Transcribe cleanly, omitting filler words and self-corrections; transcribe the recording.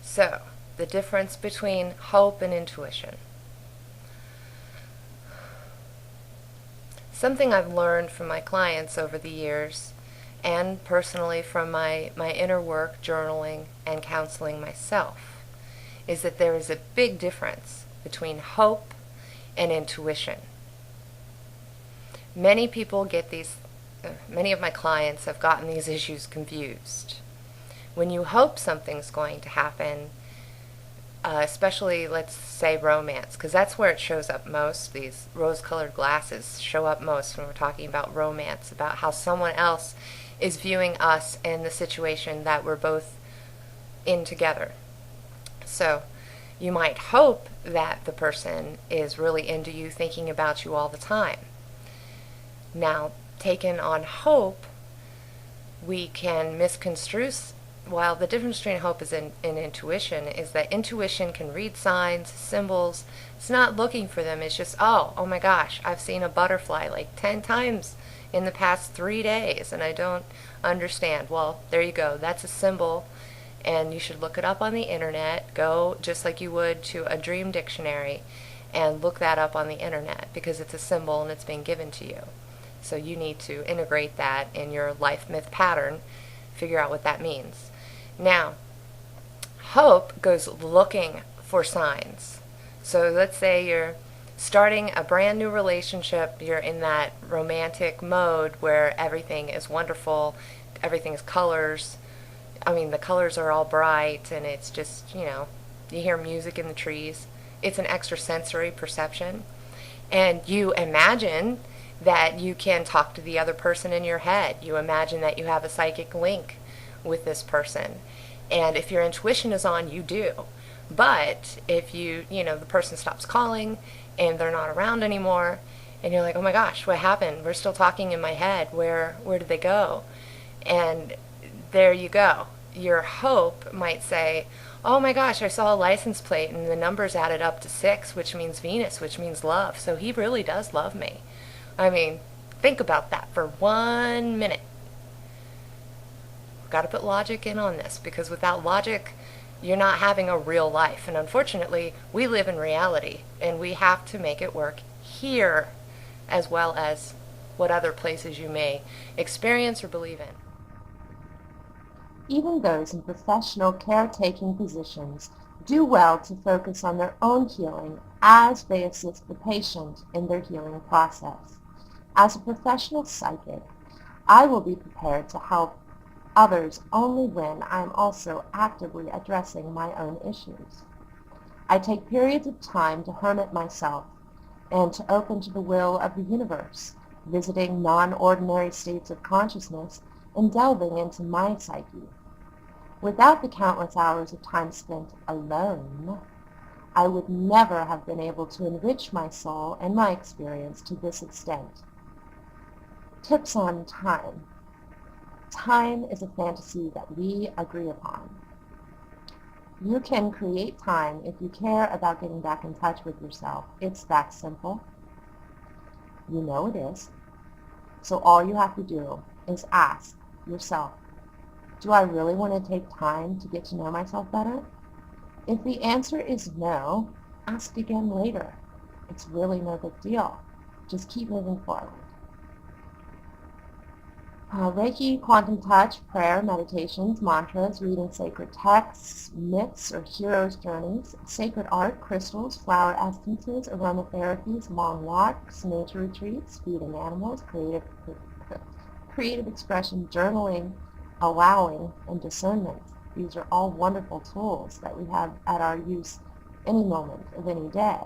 So, the difference between hope and intuition. Something I've learned from my clients over the years, and personally from my inner work, journaling, and counseling myself, is that there is a big difference between hope and intuition. Many people get many of my clients have gotten these issues confused. When you hope something's going to happen, especially, let's say, romance, because that's where it shows up most. These rose-colored glasses show up most when we're talking about romance, about how someone else is viewing us and the situation that we're both in together. So you might hope that the person is really into you, thinking about you all the time. Now, taken on hope, we can misconstrue. While the difference between hope and intuition is that intuition can read signs, symbols. It's not looking for them. It's just, oh my gosh, I've seen a butterfly like 10 times in the past 3 days and I don't understand. Well, there you go. That's a symbol, and you should look it up on the internet. Go just like you would to a dream dictionary and look that up on the internet, because it's a symbol and it's been given to you. So you need to integrate that in your life myth pattern, figure out what that means. Now, hope goes looking for signs. So let's say you're starting a brand new relationship, you're in that romantic mode where everything is wonderful, everything is colors. I mean, the colors are all bright, and it's just, you hear music in the trees. It's an extrasensory perception. And you imagine that you can talk to the other person in your head. You imagine that you have a psychic link with this person. And if your intuition is on, you do. But if the person stops calling and they're not around anymore, and you're like, oh my gosh, what happened? We're still talking in my head. Where did they go? And there you go. Your hope might say, oh my gosh, I saw a license plate and the numbers added up to 6, which means Venus, which means love. So he really does love me. I mean, think about that for 1 minute. Got to put logic in on this, because without logic, you're not having a real life. And unfortunately, we live in reality, and we have to make it work here as well as what other places you may experience or believe in. Even those in professional caretaking positions do well to focus on their own healing as they assist the patient in their healing process. As a professional psychic, I will be prepared to help others only when I am also actively addressing my own issues. I take periods of time to hermit myself and to open to the will of the universe, visiting non-ordinary states of consciousness and delving into my psyche. Without the countless hours of time spent alone, I would never have been able to enrich my soul and my experience to this extent. Tips on time. Time is a fantasy that we agree upon. You can create time if you care about getting back in touch with yourself. It's that simple. You know it is. So all you have to do is ask yourself, do I really want to take time to get to know myself better? If the answer is no, ask again later. It's really no big deal. Just keep moving forward. Reiki, quantum touch, prayer, meditations, mantras, reading sacred texts, myths or heroes' journeys, sacred art, crystals, flower essences, aromatherapies, long walks, nature retreats, feeding animals, creative expression, journaling, allowing, and discernment. These are all wonderful tools that we have at our use any moment of any day.